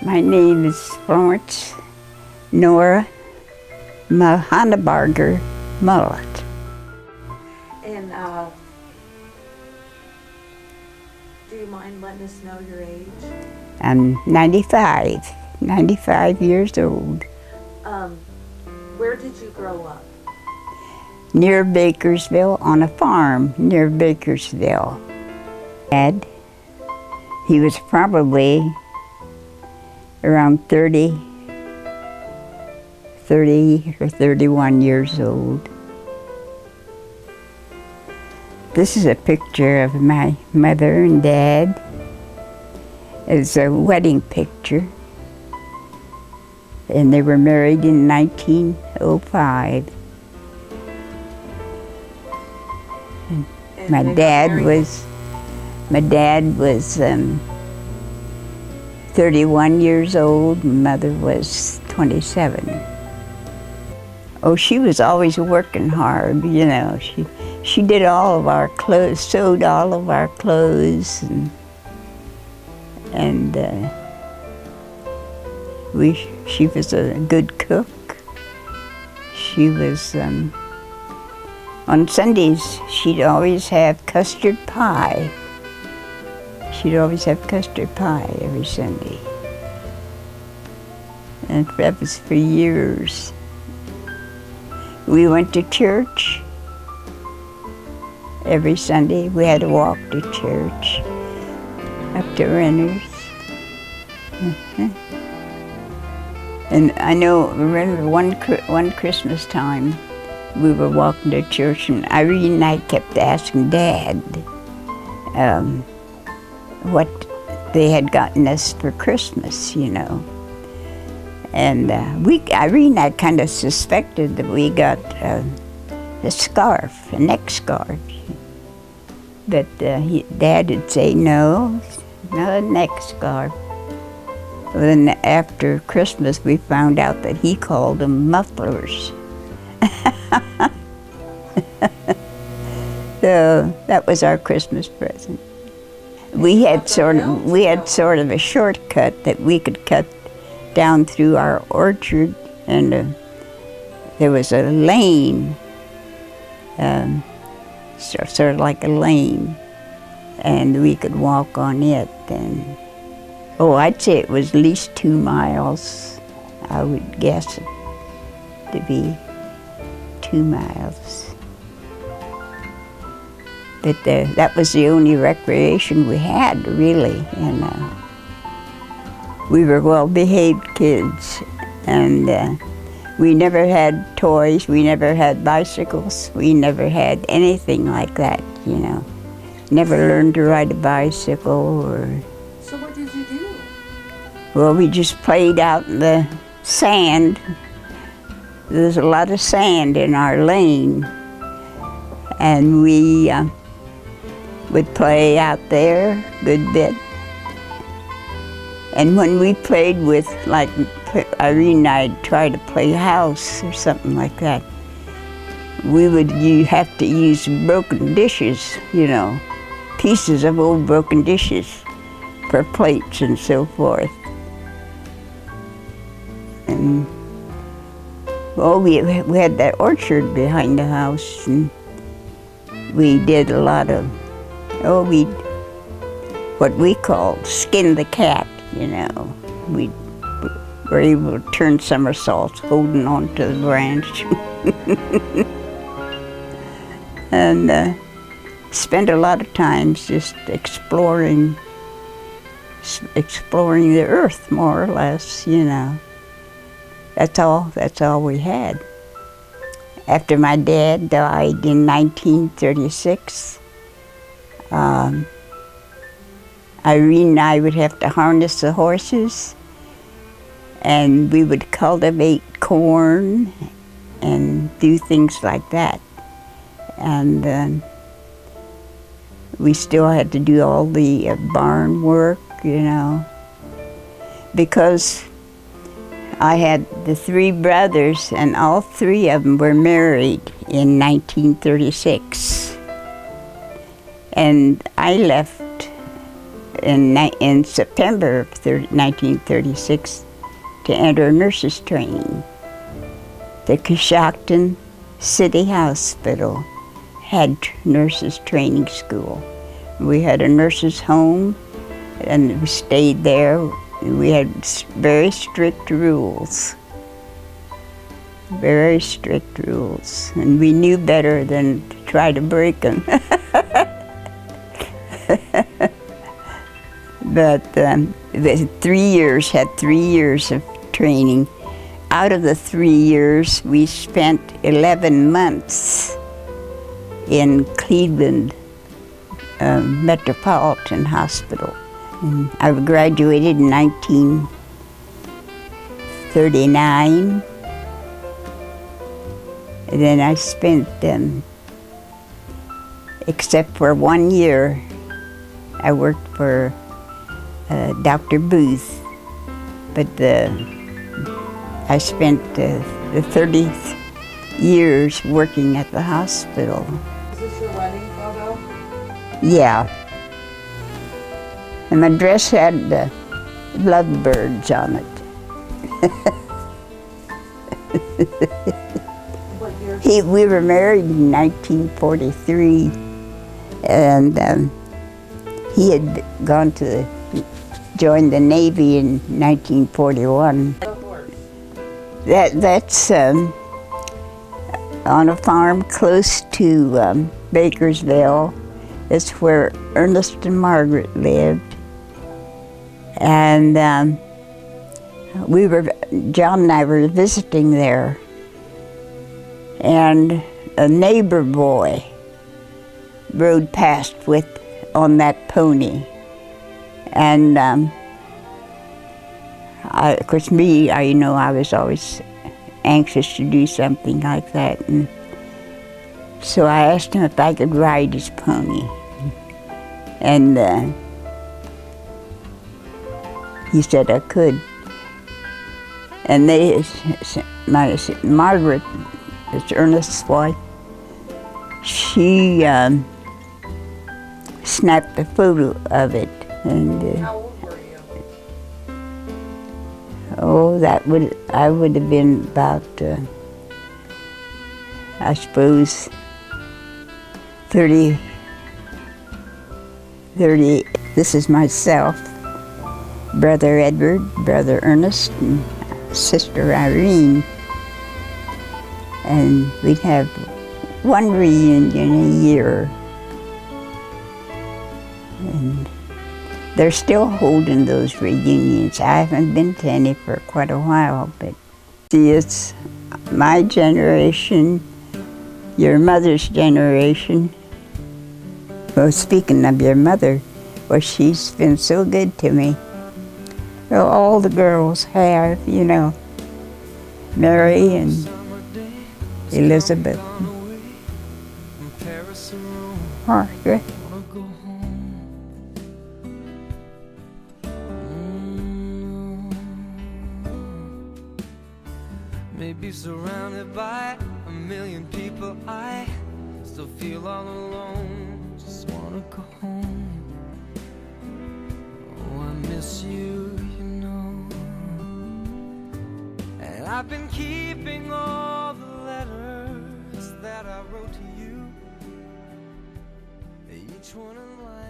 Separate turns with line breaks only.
My name is Florence Nora Honabarger Mullet.
And do you mind letting us know your age?
I'm 95 years old.
Where did you grow up?
Near Bakersville, on a farm near Bakersville. Dad, he was probably around 30 or 31 years old. This is a picture of my mother and dad. It's a wedding picture. And they were married in 1905. And my dad was 31 years old, mother was 27. Oh, she was always working hard, you know. She did all of our clothes, sewed all of our clothes, and she was a good cook. She was, on Sundays, she'd always have custard pie. She'd always have custard pie every Sunday. And that was for years. We went to church every Sunday. We had to walk to church up to Renner's. And I remember one Christmas time, we were walking to church, and Irene and I kept asking Dad what they had gotten us for Christmas, you know. And Irene and I kind of suspected that we got a scarf, a neck scarf. But Dad would say, no, not a neck scarf. Well, then after Christmas, we found out that he called them mufflers. So that was our Christmas present. We had sort of a shortcut that we could cut down through our orchard, and there was a lane, sort of like a lane, and we could walk on it. And I'd say it was at least 2 miles. I would guess it to be 2 miles. But that was the only recreation we had, really, and we were well-behaved kids, and we never had toys, we never had bicycles, we never had anything like that, you know. Never learned to ride a bicycle or...
So what did you do?
Well, we just played out in the sand. There's a lot of sand in our lane, and we would play out there a good bit. And when we played with, like, Irene and I'd try to play house or something like that, you have to use broken dishes, you know, pieces of old broken dishes for plates and so forth. And, well, we had that orchard behind the house, and we did a lot of, what we called skin the cat, you know. We were able to turn somersaults holding on to the branch. And spent a lot of times just exploring the earth, more or less, you know. That's all we had. After my dad died in 1936, Irene and I would have to harness the horses, and we would cultivate corn and do things like that. And we still had to do all the barn work, you know, because I had the 3 brothers, and all 3 of them were married in 1936. And I left in September of 1936 to enter nurses training. The Coshocton City Hospital had nurses training school. We had a nurses home, and we stayed there. We had very strict rules. Very strict rules, and we knew better than to try to break them. But the 3 years, had 3 years of training. Out of the 3 years, we spent 11 months in Cleveland Metropolitan Hospital. And I graduated in 1939. And then I spent, except for 1 year, I worked for Dr. Booth. But I spent the 30 years working at the hospital.
Is this your wedding photo?
Yeah. And my dress had lovebirds on it.
What year?
We were married in 1943, and he had gone to join the Navy in 1941. That's on a farm close to Bakersville. It's where Ernest and Margaret lived. And John and I were visiting there. And a neighbor boy rode past on that pony. And of course, I was always anxious to do something like that. And so I asked him if I could ride his pony. And he said I could. And Margaret, it's Ernest's wife, she snapped a photo of it. And
How old were you?
I would have been about, I suppose, 30. This is myself, Brother Edward, Brother Ernest, and Sister Irene. And we'd have one reunion a year. And they're still holding those reunions. I haven't been to any for quite a while, but see, it's my generation, your mother's generation. Well, speaking of your mother, well, she's been so good to me. Well, all the girls have, Mary and Elizabeth, Margaret.
Maybe surrounded by a million people, I still feel all alone. Just wanna go home. Oh, I miss you, And I've been keeping all the letters that I wrote to you, each one in line.